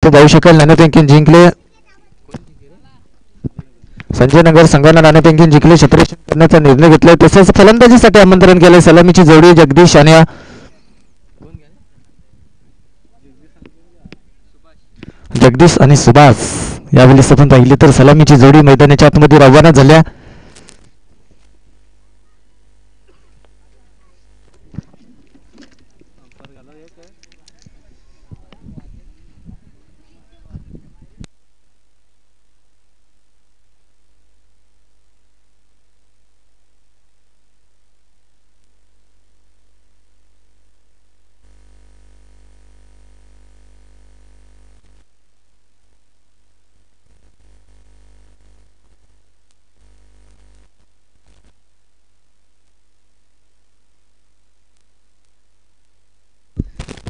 तो जाऊ शकेल. नाणेफेक जिंकले संजय नगर संघाने नाणेफेक जिंकले. क्षेत्ररक्षण करण्याचा निर्णय घेतलाय. तसंच फलंदाजीसाठी आमंत्रण केलंय. सलामीची जोडी जगदीश आणि सुभाष. यावेळेस आपण पाहिले तर सलामीची जोडी मैदानाच्या आतमध्ये रवाना झाल्या.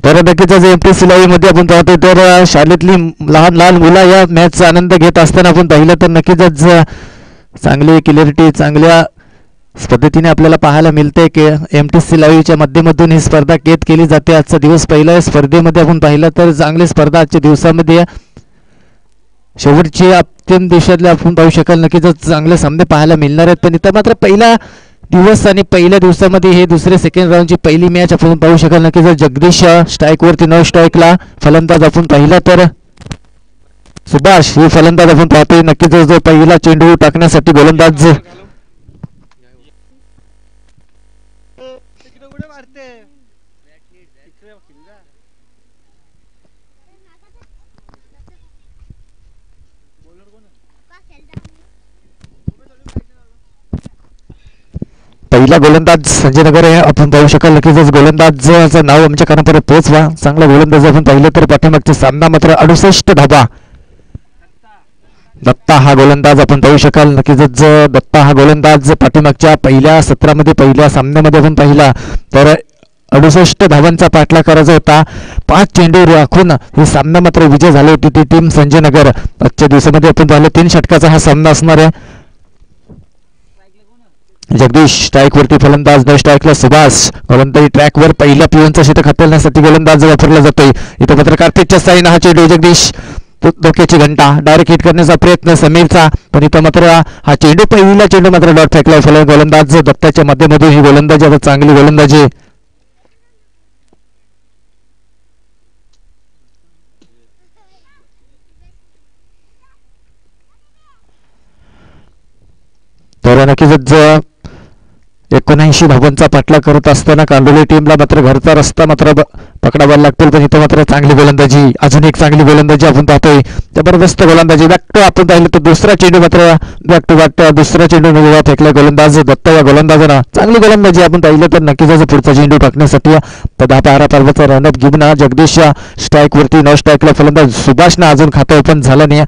तर नक्कीच एमपीएससी लाईव्ह मध्ये आपण पाहतो तर शाळेतली लहान लहान मुलं या मॅचचा आनंद घेत असताना आपण पाहिलं तर नक्कीच चांगली क्लिअरिटी चांगल्या पद्धतीने आपल्याला पाहायला मिळते की एमपीएससी लाईव्हच्या माध्यमातून ही स्पर्धा कैद केली जाते. आजचा दिवस पहिला आहे. स्पर्धेमध्ये आपण पाहिलं तर चांगली स्पर्धा आजच्या दिवसामध्ये शेवटची अंतिम दिवसातले आपण पाहू शकाल. नक्कीच चांगले सामने पाहायला मिळणार आहेत. पण इथं मात्र पहिला दिवस आणि पहिल्या दिवसामध्ये हे दुसरे सेकंड राऊंडची पहिली मॅच आपण पाहू शकाल. नक्कीच जगदीश स्ट्राईकवरती न स्ट्राईकला फलंदाज आपण पाहिला तर सुभाष हे फलंदाज आपण पाहतोय. नक्कीच जो पहिला चेंडू टाकण्यासाठी गोलंदाज पहिला गोलंदाज संजय नगर आहे आपण पाहू शकाल. नक्कीच गोलंदाजाचं नाव आमच्या कानापर्यंत पोहोचवा. चांगला गोलंदाज आपण पाहिलं तर पाठीमागचा सामना मात्र 68 धाबा दत्ता हा गोलंदाज आपण पाहू शकाल. नक्कीच दत्ता हा गोलंदाज पाठीमागच्या पहिल्या सत्रामध्ये पहिल्या सामन्यामध्ये आपण पाहिला तर 68 धावांचा पाठलाग करायचा होता. 5 चेंडू राखून हे सामना मात्र विजय झाले होते ती टीम संजय नगर. आजच्या दिवसामध्ये आपण पाहिलं 3 षटकाचा हा सामना असणार आहे. जगदीश स्ट्राईकवरती फलंदाज न स्ट्राईकला सुभाष. गोलंदाजी ट्रॅकवर पहिल्या पिओनचा षटक हाताळण्यासाठी गोलंदाज वापरला जातोय. इथं मात्र कार्तिकच्या साईनं हा चेंडू जगदीश धोक्याची घंटा डायरेक्ट हिट करण्याचा प्रयत्न समीरचा. पण इथं मात्र हा चेंडू पहिला चेंडू मात्र डॉट फेकला. गोलंदाज दत्ताच्या माध्यमातून ही गोलंदाजी आता चांगली गोलंदाजी तर नक्कीच 79 धावांचा पाठलाग करत असताना कांडोली टीमला मात्र घरचा रस्ता मात्र पकडावा लागतो. पण इथं मात्र चांगली गोलंदाजी अजून एक चांगली गोलंदाजी आपण पाहतोय. जबरदस्त गोलंदाजी बॅक टू आपण पाहिलं तर दुसरा चेंडू मात्र बॅक टू बॅक दुसरा चेंडू फेकला गोलंदाज दत्ता या गोलंदाजानं. चांगली गोलंदाजी आपण पाहिलं तर नक्कीच पुढचा चेंडू टाकण्यासाठी 10-12 पर्वाचा रनअप घेऊन जगदीश स्ट्राईकवरती न स्ट्राईकला फलंदाज सुभाषनं अजून खातं ओपन झालं नाही.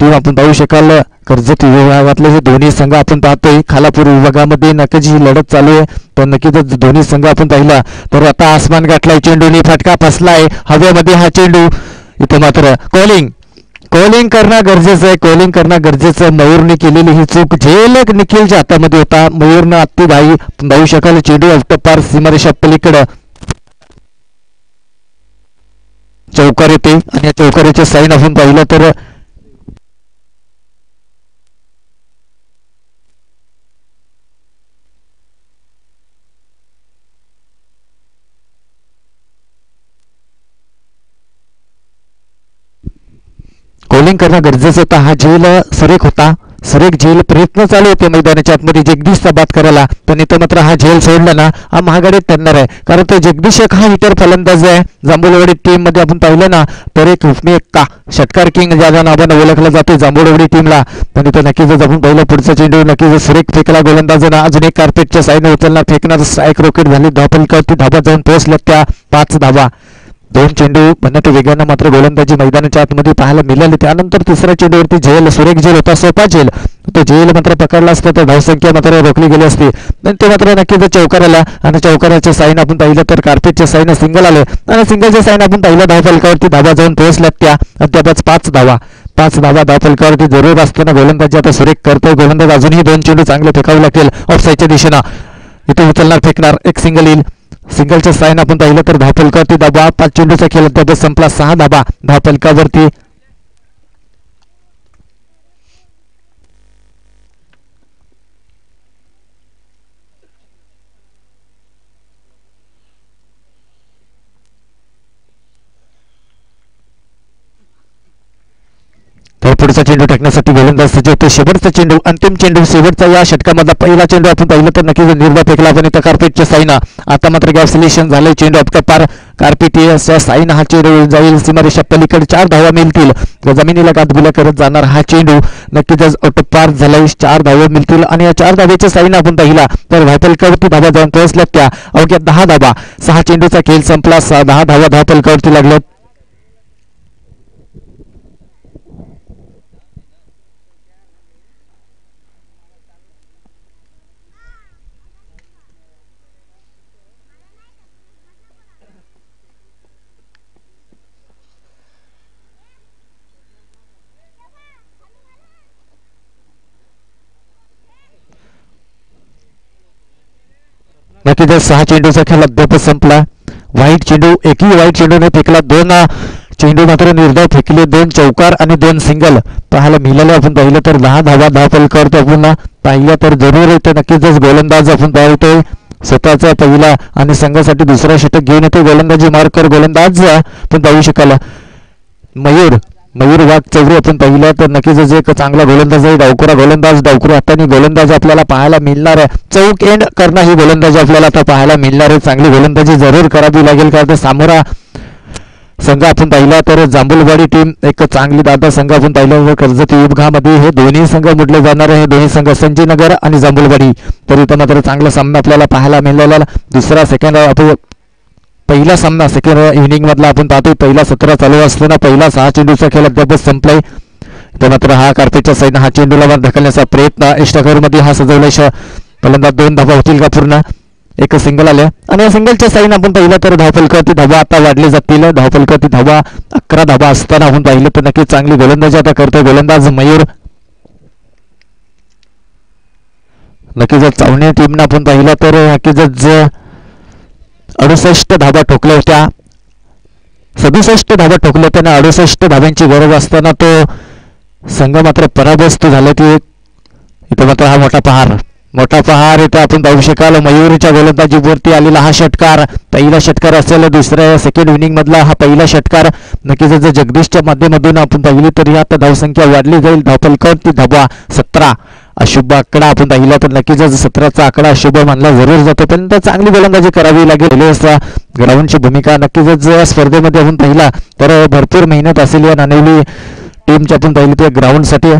टीम आपण पाहू शकाल कर्जत विभागातले हे दोन्ही संघ आपण पाहतोय. खालापूर विभागामध्ये नक्कीच ही लढत चालू आहे. पण नक्कीच दोन्ही संघ आपण पाहिला तर आता आसमान गाठलाय. चेंडूने फटका फसलाय हवेमध्ये हा चेंडू. इथं मात्र कॉलिंग करणं गरजेचं आहे. कॉलिंग करणं गरजेचं. मयूरने केलेली ही चूक झेल निखिलच्या हातामध्ये होता. मयूरनं अत्तीभाई पाहू शकाल चेंडू आउट पार सीमारेषा पलीकडं चौकार येते आणि या चौकाराचे साईन आपण पाहिलं तर बॉलिंग करणं गरजेचं होतं. हा झेल सरेक होता. सरेक झेल प्रयत्न चालू होते मैदानाच्या आतमध्ये जगदीशचा बाद करायला. पण इथं मात्र हा झेल सोडला ना हा महागाडीत ठरणार आहे. कारण तो जगदीश एक हा हिटर फलंदाज आहे. जांभूळवाडी टीम मध्ये आपण पाहिलं ना तर एक हुकमी षटकार किंग ज्या नावानं ओळखला जातो जांभूळवाडी टीमला. पण इथं नक्कीच आपण पहिला पुढचा चेंडू नक्कीच सुरेख फेकला गोलंदाजानं. अजून एक कार्पेटच्या साईडने उचलणार फेकणार स्ट्राईक रॉकेट झाली. धावफलकावरती धाबा जाऊन पोहोचल्या त्या 5 धाबा. 2 चेंडू म्हणण्यात वेगानं मात्र गोलंदाजी मैदानाच्या आतमध्ये पाहायला मिळाली. त्यानंतर तिसऱ्या चेंडूवरती झेल सुरेख झेल होता. सोपा झेल तो झेल मात्र पकडला असता तर धावसंख्या मात्र रोखली गेली असती. पण ते मात्र नक्कीच चौकार आला आणि चौकाराच्या साईन आपण पाहिलं तर कार्पेटच्या साईन सिंगल आले आणि सिंगलच्या साईन आपण पाहिलं धावफलकावरती धाबा जाऊन पोहोचल्यात त्या अद्यापच 5 धावा. 5 धावा धावफलकावरती जरूर असताना गोलंदाजी आता सुरेख करतोय. गोलंदाज अजूनही 2 चेंडू चांगले फेकावे लागतील ऑफसाईडच्या दिशेनं. इथे उचलणार फेकणार एक सिंगल येईल सिंगलच्या साइन आपण पाहिलं तर धावफलकावरती धावा. 5 चेंडूचा खेळ अद्याप संपला. 6 धावा धावफलकावरती. तर पुढचा चेंडू टाकण्यासाठी गोलंदाज सज्ज होते. शेवटचा चेंडू, अंतिम चेंडू, शेवटचा या षटकामधला पहिला चेंडू आपण पाहिलं तर नक्कीच निर्धाव फेकला आपण इथं कार्पेटच्या साईनं. आता मात्र गॅप सिलेक्शन झालंय. चेंडू आपल्या पार कार्पेटच्या साईनं हा चेंडू जाईल सीमारेषा पलीकडे. 4 धावा मिळतील. जमिनीला गाठगुल्या करत जाणार हा चेंडू नक्कीच आउट पार झालाय. 4 धावा मिळतील आणि या 4 धावेच्या साईनं आपण पाहिला तर धावफलकावरती धावा जाऊन पोहोचल्यात त्या अवघ्या 10 धावा. 6 चेंडूचा खेळ संपला. 10 धावा धावफलकावरती लागल्यात. नक्कीच 6 चेंडूचा खेळ अद्याप संपला. वाईट चेंडू, एकही वाईट चेंडूने फेकला. 2 चेंडू मात्र निर्धाव फेकले. 2 चौकार आणि 2 सिंगल पाहायला मिळाले. आपण पाहिलं तर 10 धावा धावफलकावरती आपण पाहिलं तर जरूर येते. नक्कीच गोलंदाज आपण पाहतोय स्वतःचा पहिला आणि संघासाठी दुसरा षटक घेऊन येतो. गोलंदाजी मार्कर गोलंदाज आपण पाहू शकाल मयूर वाघ चौरे आपण पाहिलं तर नक्कीच एक चांगला गोलंदाज आहे. डावकुरा गोलंदाज, डावकुरा हाताने गोलंदाज आपल्याला पाहायला मिळणार आहे. चौक एंड करणं ही गोलंदाजी आपल्याला आता पाहायला मिळणार आहे. चांगली गोलंदाजी जरूर करावी लागेल कारण सामोरा संघ आपण पाहिला तर जांभूलवाडी टीम एक चांगली दादा संघ आपण पाहिलं. कर्जत विभागामध्ये हे दोन्ही संघ म्हटले जाणार आहे. दोन्ही संघ संजयनगर आणि जांभूलवाडी. तर इथं मात्र चांगला सामना आपल्याला पाहायला मिळालेला. दुसरा सेकंड आपण पहिला सामना सेकंड इनिंग मधला आपण पाहतोय. पहिला 17 चालू असताना पहिला 6 चेंडूचा खेळ अद्याप संपलाय. तर मात्र हा कार्पेटच्या साईडनं हा चेंडूला ढकलण्याचा प्रयत्न इष्टकरमध्ये हा सजवलाय. पहिल्यांदा 2 धावा होतील का पूर्ण. एक सिंगल आल्या आणि या सिंगलच्या साईन आपण पाहिलं तर धावफलकावरती धावा आता वाढले जातील. धावफलकावरती धावा 11 धावा असताना आपण पाहिलं तर नक्कीच चांगली गोलंदाजी आता करतोय गोलंदाज मयूर. नक्कीच चावणे टीमनं आपण पाहिलं तर नक्कीच 68 धावा ठोकल्या होत्या. 67 धावा ठोकल्या होत्या आणि 68 धाव्यांची गरज असताना तो संघ मात्र पराभूत झाला. ती इथं मात्र हा मोठा पहार इथं आपण पाहू शकाल. मयूरच्या गोलंदाजीवरती आलेला हा षटकार पहिला षटकार असेल. दुसऱ्या सेकंड इनिंग मधला हा पहिला षटकार. नक्कीच जर जगदीशच्या माध्यमातून आपण पाहिली तरी आता धावसंख्या वाढली जाईल. धावफलकावरती धावा 17 अशुभ आकडा आपण पाहिला तर नक्कीच 17चा आकडा अशुभ मानला जरूर जातो. पण चांगली गोलंदाजी करावी लागेल. ग्राउंडची भूमिका नक्कीच स्पर्धेमध्ये आपण पाहिला तर भरपूर मेहनत असेल या नाणेवली टीमची आपण पाहिली तर ग्राउंडसाठी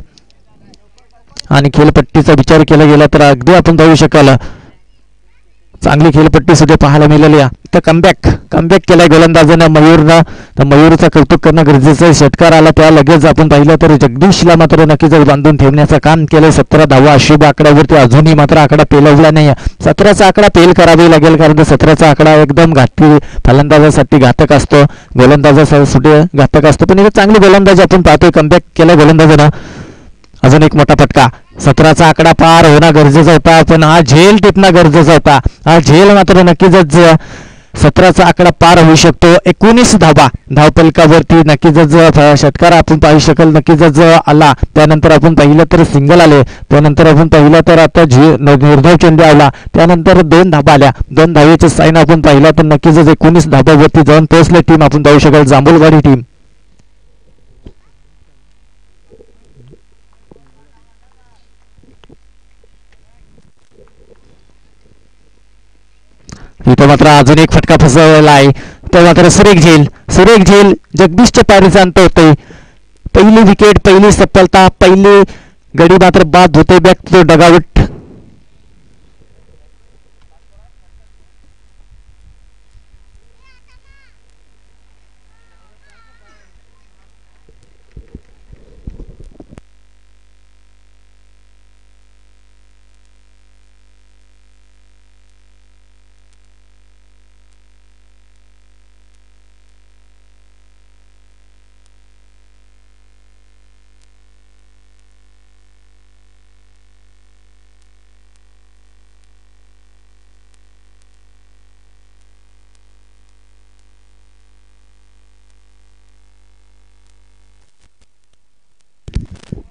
आणि खेळपट्टीचा विचार केला गेला तर अगदी आपण पाहू शकाल चांगली खेळपट्टी सुद्धा पाहायला मिळाली. तर कमबॅक केलाय गोलंदाजानं मयूरनं. तर मयूरचा कौतुक करणं गरजेचं आहे. षटकार आला त्या लगेच आपण पाहिलं तर जगदीशला मात्र नक्कीच बांधून ठेवण्याचं काम केलंय. 17 धावा अशुभ आकड्यावरती अजूनही मात्र आकडा पेलवला नाही. 17चा आकडा पेल करावी लागेल कारण 17चा आकडा एकदम घातकी फलंदाजासाठी घातक असतो. गोलंदाजासाठी घातक असतो. पण इथे चांगली गोलंदाजी आपण पाहतोय. कमबॅक केलाय गोलंदाजानं. अजून एक मोठा फटका. 17चा आकडा पार होणं गरजेचा होता पण हा झेल टिपणं गरजेचा होता. हा झेल मात्र नक्कीच 17चा आकडा पार होऊ शकतो. 19 धावा धावफलकावरती नक्कीच षटकार आपण पाहू शकाल. नक्कीच आला त्यानंतर आपण पाहिलं तर सिंगल आले. त्यानंतर आपण पाहिलं तर आता निर्धाव चेंडू आला. त्यानंतर 2 धावा आल्या. 2 धावेचे साईन आपण पाहिला तर नक्कीच 19 धावावरती जाऊन पोहोचले टीम आपण पाहू शकाल जांभूलवाडी टीम. इथं मात्र अजून एक फटका फसवला आहे. तो मात्र सुरेख झेल जगदीशच्या पारीचा अंत होते. पहिली विकेट, पहिली सफलता, पहिली गडी मात्र बाद होते. Back to dugout.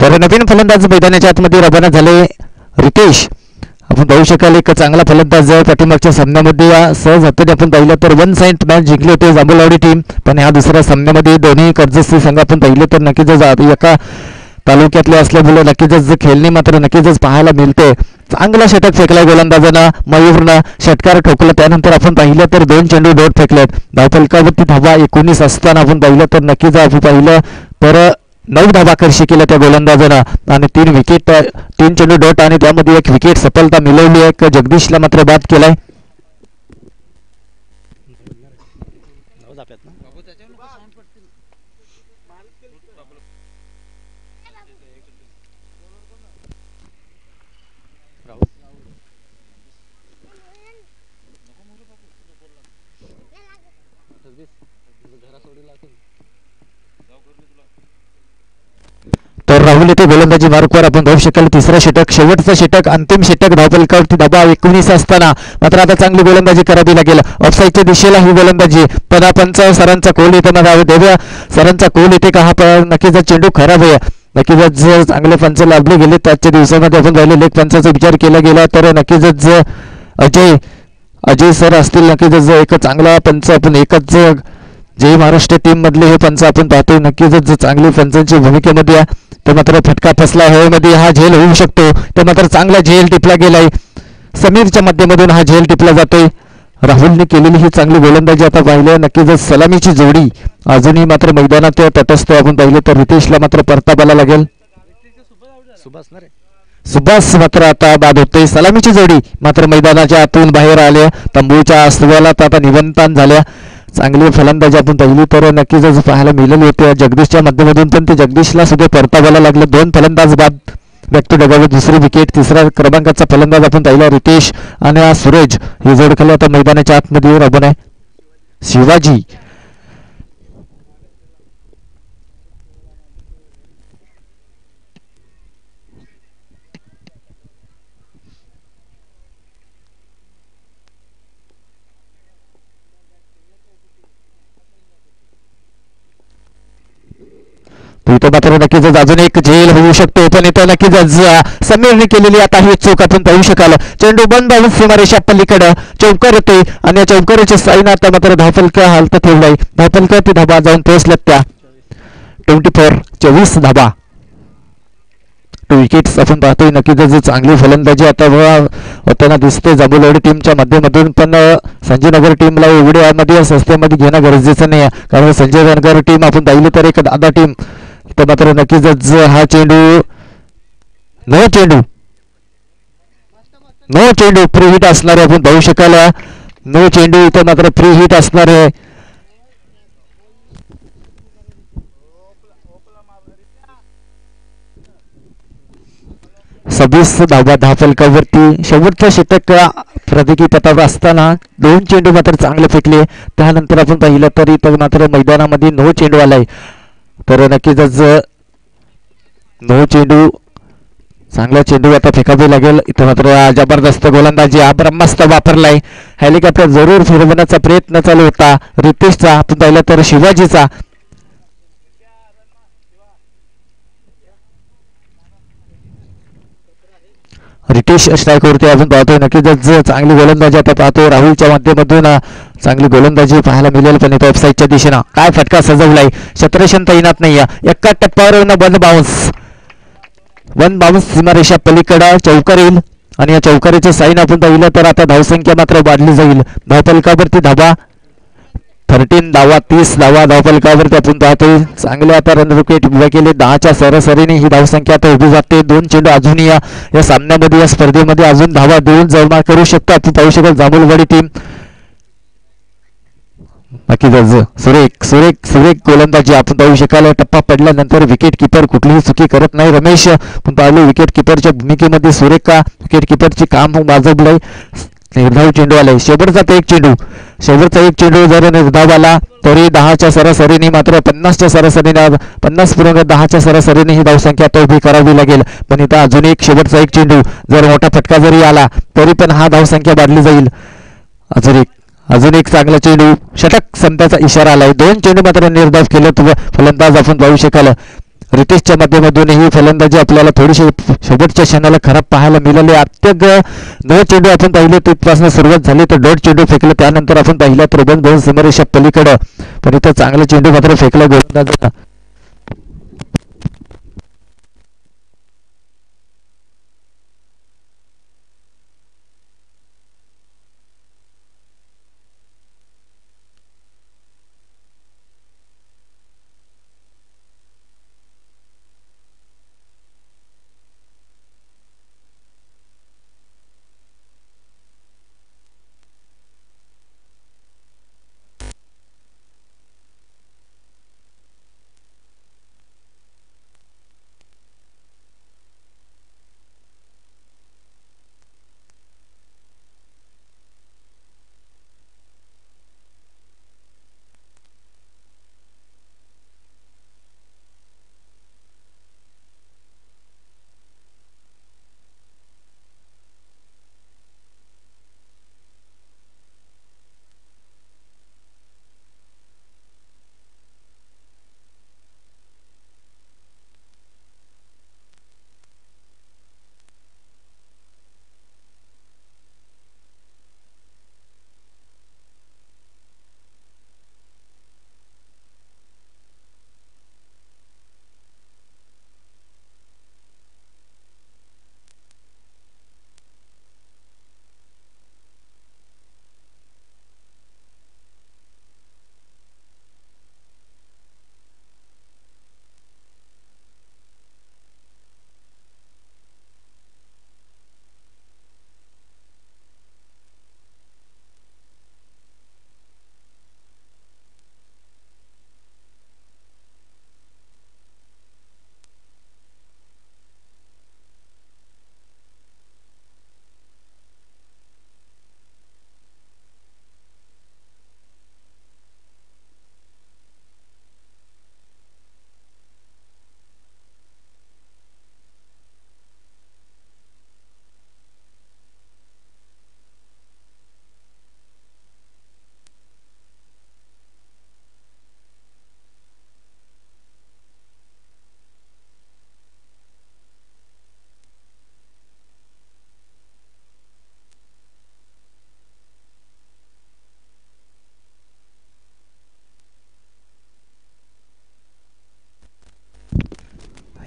तर नवीन फलंदाज मैदानाच्या आतमध्ये रवाना झाले रितेश. आपण पाहू शकाल एक चांगला फलंदाज पाठीमागच्या सामन्यामध्ये सहज हाताने आपण पाहिलं तर 1 साइड मॅच जिंकली होती जांभूळवाडी टीम. पण ह्या दुसऱ्या सामन्यामध्ये दोन्ही कर्जतचे संघ आपण पाहिले तर नक्कीच एका तालुक्यातले असल्यामुळे नक्कीच खेळणी मात्र नक्कीच पाहायला मिळते. चांगला षटक फेकलाय गोलंदाजानं, मयूरनं षटकार ठोकला. त्यानंतर आपण पाहिलं तर 2 चेंडू डॉट फेकलेत. धावफलकावरती धावा 19 असताना आपण पाहिलं तर नक्कीच आपण पाहिलं तर 9 धावा कर्षी केल्या त्या गोलंदाजानं आणि 3 विकेट 3 चेंडू डॉट आणि त्यामध्ये 1 विकेट सफलता मिळवली आहे. जगदीशला मात्र बाद केलाय. तर राहुल येथे गोलंदाजी मार्कवर आपण पाहू शकाल तिसरा षटक, शेवटचा षटक, अंतिम षटक. धावफलकावरती धावा 19 असताना मात्र आता चांगली गोलंदाजी करावी लागेल. ऑफसाईडच्या दिशेला ही गोलंदाजी. पण पंच सरांचा कोल येते, देव्या सरांचा कोल येते का हा नक्कीच चेंडू खराब आहे. नक्कीच चांगले पंच लाभले गेले. त्याच्या दिवसामध्ये आपण पाहिले लेग पंचाचा विचार केला गेला तर नक्कीच अजय सर असतील. नक्कीच एक चांगला पंच आपण एकच जय महाराष्ट्र टीम मधले हे पंच आपण पाहतोय. नक्कीच चांगली पंचांची भूमिकेमध्ये तर मात्र फटका फसला हवेमध्ये. हा झेल होऊ शकतो. तर मात्र चांगला झेल टिपला गेलाय. समीरच्या माध्यमातून हा झेल टिपला जातोय. राहुलने केलेली ही चांगली गोलंदाजी आता पाहिलं. नक्कीच सलामीची जोडी अजूनही मात्र मैदानात तटस्थ आपण पाहिले तर रितेशला मात्र परताबाला लागेल. सुभाष मात्र आता बाद होते. सलामीची जोडी मात्र मैदानाच्या आतून बाहेर आल्या. तंबूच्या अस्तित्वाला आता निवंतन झाल्या. चांगली फलंदाजी आपण पाहिली तर नक्कीच पाहायला मिळाली होती जगदीशच्या माध्यमातून. पण ते जगदीशला सुद्धा परतावायला लागलं. 2 फलंदाज बाद बॅक टू डगावर. दुसरी विकेट. तिसऱ्या क्रमांकाचा फलंदाज आपण पाहिला रितेश आणि सूरज ही जोड खेळली आता मैदानाच्या आतमध्ये राबून आहे. शिवाजी तो मात्र नक्कीच अजून एक झेल होऊ शकतो. पण इथं नक्कीच समीरने केलेली आता ही चूक आपण पाहू शकाल. चेंडू बंद बाजू सीमारेषा पलीकडे चौकार येतोय आणि या चौकाराच्या साईन आता मात्र धावफलका हालत ठेवलाय. धावफलकावरती धाबा जाऊन पोहोचल्यात त्या 24 धाबा. 2 विकेट्स आपण पाहतोय. नक्कीच चांगली फलंदाजी आता होताना दिसते जांभूळवाडी टीमच्या माध्यमातून. पण संजयनगर टीमला एवढ्यामध्ये संस्थेमध्ये घेणं गरजेचं नाही आहे. कारण संजयनगर टीम आपण पाहिली तर एक दादा टीम. तर मात्र नक्कीच हा चेंडू नो चेंडू फ्री हिट असणार आहे आपण पाहू शकाल. नो चेंडू इथं मात्र फ्री हिट असणार आहे. सव्वीस धावा धावफलकावरती. शेवटचा षटक प्रतीकी पथावर असताना 2 चेंडू मात्र चांगले फेकले. त्यानंतर आपण पाहिलं तरी तर मात्र मैदानामध्ये नो चेंडू आलाय. तर नक्कीच नो चेंडू चांगला चेंडू आता फेकावे लागेल. इथं मात्र जबरदस्त गोलंदाजी हा ब्रह्मास्त्र वापरलाय. हेलिकॉप्टर जरूर फिरवण्याचा प्रयत्न चालू होता रितेशचा. आपण पाहिलं तर शिवाजीचा. रितेश स्ट्राईकवरती आपण पाहतोय. नक्कीच चांगली गोलंदाजी आता पाहतोय राहुलच्या माध्यमातून. चांगली गोलंदाजी पाहायला मिळेल. पण इथं ऑफसाईडच्या दिशेनं काय फटका सजवलाय. शत्रशन तैनात नाही. एका टप्प्यावर वन बाउन्स सीमारेषा पलीकडे चौकार येईल आणि या चौकारीचं साईन आपण पाहिलं तर आता धावसंख्या मात्र वाढली जाईल. धावफलकावरती धावा 13 धावा 30 धावा धावफलकावरती आपण पाहतोय. चांगले आता रन विकेट उभे केले. 10च्या सरासरीने ही धावसंख्या आता उभी जाते. 2 चेंडू अजूनही या सामन्यामध्ये या स्पर्धेमध्ये अजून धावा देऊन जमा करू शकतो आपण पाहू शकाल जांभूळवाडी टीम. नक्कीच सुरेख गोलंदाजी आपण पाहू शकाल. टप्पा पडल्यानंतर विकेट किपर कुठलीही चुकी करत नाही. रमेश पण पाहिले विकेट किपरच्या भूमिकेमध्ये सुरेख विकेट किपरचे काम वाजवलंय. निर्धाव चेंडू आलाय. शेवटचा एक चेंडू जर निर्धाव आला तरी 10च्या सरासरीने मात्र 50च्या सरासरीने 50.10च्या सरासरीने ही धावसंख्या आता उभी करावी लागेल. पण इथं अजून एक शेवटचा एक चेंडू जर मोठा फटका जरी आला तरी पण हा धावसंख्या वाढली जाईल. अजून एक चांगला चेंडू षटक संपण्याचा इशारा आलाय. 2 चेंडू मात्र निर्धाव केले फलंदाज आपण पाहू शकाल. रितेशच्या माध्यमातून ही फलंदाजी आपल्याला थोडीशी शेवटच्या क्षणाला खराब पाहायला मिळाली. अत्यंत 9 चेंडू आपण पाहिले तिथपासून सुरुवात झाली तर 1.5 चेंडू फेकले. त्यानंतर आपण पाहिलं तर बॉल समोरेषा पलीकडं, पण इथं चांगला चेंडू मात्र फेकला गोलंदाजांना.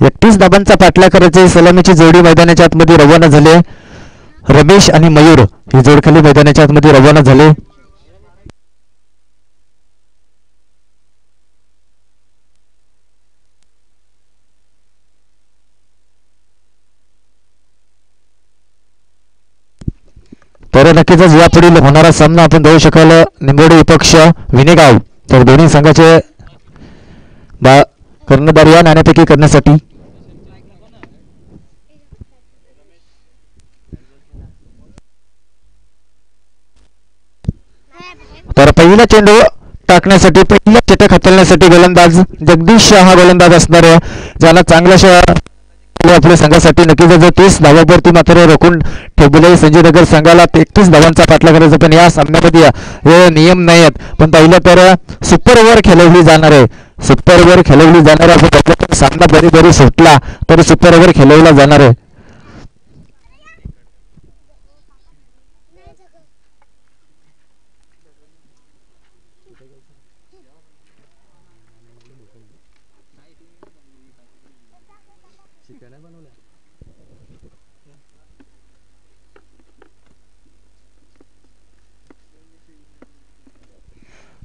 एकतीस धाबांचा पाठलाग करायचे. सलामीची जोडी मैदानाच्या आतमध्ये रवाना झाले. रमेश आणि मयूर ही जोडखाली मैदानाच्या आतमध्ये रवाना झाले. तर नक्कीच यापुढील होणारा सामना आपण पाहू शकाल. निंबोडी विपक्ष विनेगाव. तर दोन्ही संघाचे कर्णधार या नाण्यापैकी करण्यासाठी तर पहिला चेंडू टाकण्यासाठी पहिल्या चटक हाताळण्यासाठी गोलंदाज जगदीश शहा गोलंदाज असणार आहे, ज्याला चांगल्या आपल्या संघासाठी नक्कीच जर 30 धावांवरती मात्र रोखून ठेवले. संजयनगर संघाला 33 धावांचा पाठलाग करायचा, पण या सामन्यामध्ये हे नियम नाही आहेत. पण पहिलं तर सुपर ओव्हर खेळवली जाणार आहे. सुपर ओव्हर खेळवली जाणार आहे. सामना बरी सुटला तर सुपर ओव्हर खेळवला जाणार आहे.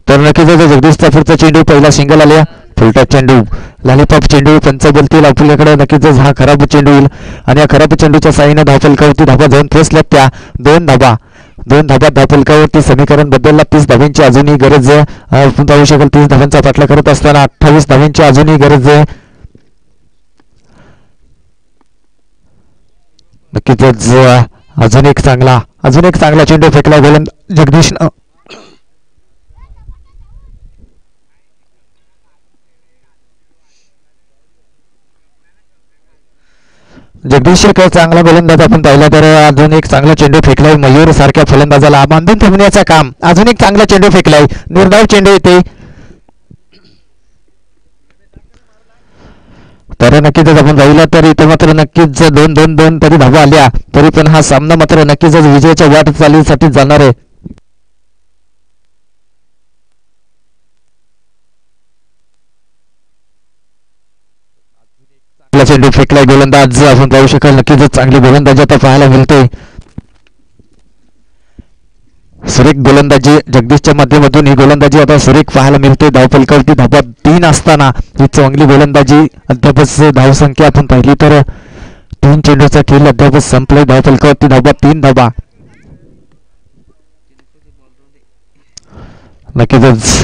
तर नक्कीच जगदीश चाफरचा चेंडू पहिला सिंगल आल्या. फुलटॉप चेंडू लॉलीपॉप चेंडू पंच बोलतील आपल्याकडे. नक्कीच हा खराब चेंडू येईल आणि या खराब चेंडूच्या साईने धावफलकावरती धाबा जाऊन पोहोचल्या. त्या दोन धाबा धावफलकावरती समीकरण बदलला. 30 धावांची अजूनही गरज आहे. आपण पाहू शकाल 30 धावांचा पाठलाग करत असताना 28 धावांची अजूनही गरज आहे. नक्कीच अजून एक चांगला चेंडू फेकला गोलंदाज जगदीशनं. जगदीश एक चांगला गोलंदाज आपण पाहिला तर अजून एक चांगला चेंडू फेकलाय. मयूर सारख्या फलंदाजाला बांधून ठेवण्याचं काम. अजून एक चांगला चेंडू फेकलाय. निर्धाव चेंडू येते. तर नक्कीच आपण राहिला तर इथे मात्र नक्कीच 2-2-2 तरी धावा आल्या तरी पण हा सामना मात्र नक्कीच विजयाच्या वाटचालीसाठी जाणार आहे. चेंडू फेकलाय गोलंदाज आपण पाहू शकाल नक्कीच चांगली गोलंदाजी आता पाहायला मिळते. सुरेख गोलंदाजी जगदीशच्या माध्यमातून ही गोलंदाजी आता सुरेख पाहायला मिळते. धावफलकावरती धावा 3 असताना ही चांगली गोलंदाजी अद्यापच धावसंख्या आपण पाहिली तर 3 चेंडूचा खेळ अद्यापच संपलाय. धावफलकावरती धावा 3 धावा. नक्कीच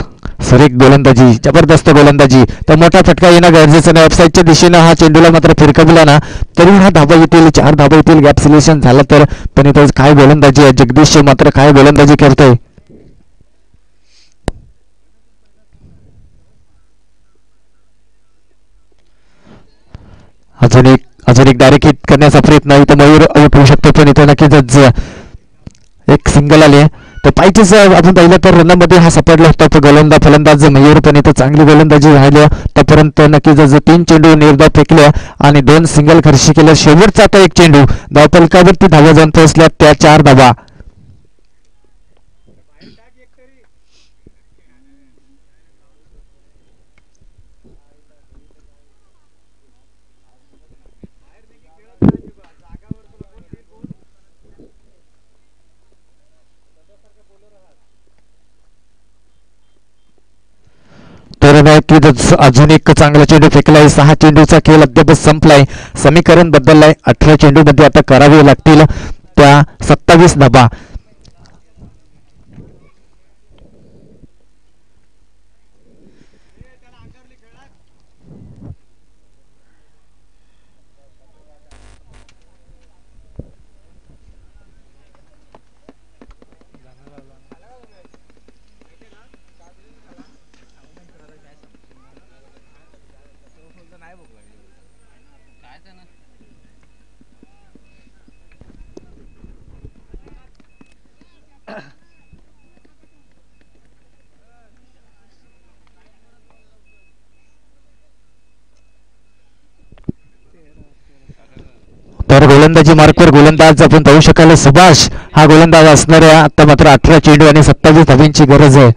सुरेख गोलंदाजी जबरदस्त गोलंदाजी तर मोठा फटका येणं गरजेचं नाही. ऑफसाईडच्या दिशेनं हा चेंडूला मात्र फिरकवला ना तरी हा धावा येतील 4 धावा येतील गॅप सिलेक्शन झालं तर पण इथं काय गोलंदाजी आहे जगदीश मात्र काय गोलंदाजी करतोय. अजून एक डायरेक्ट हिट करण्याचा प्रयत्न इथं मयूर आउट होऊ शकतो पण इथं नक्कीच एक सिंगल आले तर पाहिजेच आपण पाहिलं तर रनामध्ये हा सापडला होता तो फलंदाज मयूर पण इथं चांगली गोलंदाजी राहिली आतापर्यंत नक्कीच 3 चेंडू निर्धाव फेकल्या आणि 2 सिंगल खर्ची केल्या. शेवटचा आता एक चेंडू धावफलकावरती धावा जाऊन पोहोचल्या त्या 4 धावा. तर नक्कीच अजून एक चांगला चेंडू फेकलाय. 6 चेंडूचा खेळ अद्याप संपलाय. समीकरण बदललाय 18 चेंडूमध्ये आता करावे लागतील त्या 27 धावा. तर गोलंदाजी मार्कवर गोलंदाज आपण पाहू शकाल सुभाष हा गोलंदाज असणाऱ्या आता मात्र 18 चेंडू आणि 27 धावांची गरज आहे.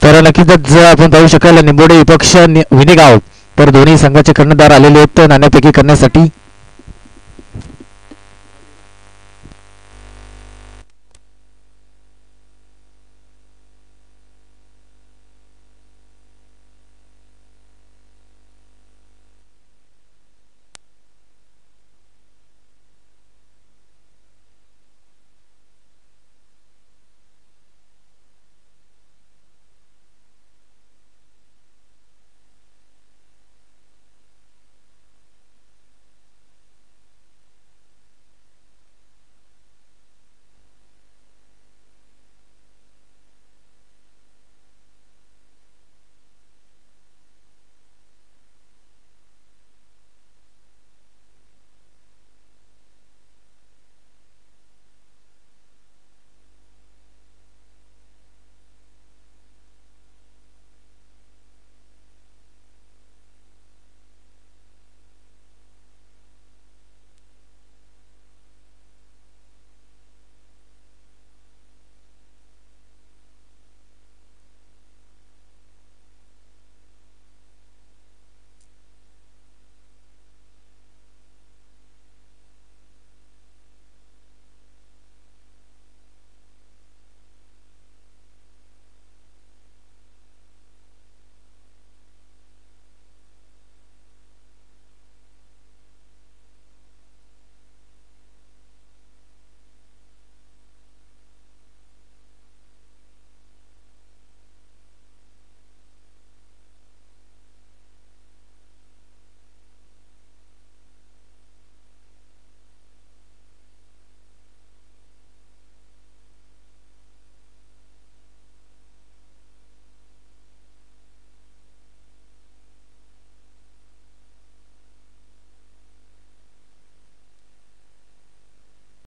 तर नक्कीच आपण पाहू शकाल निंबोडे विपक्ष विनेगाव तर दोन्ही संघाचे कर्णधार आलेले आहेत नाण्यापैकी करण्यासाठी.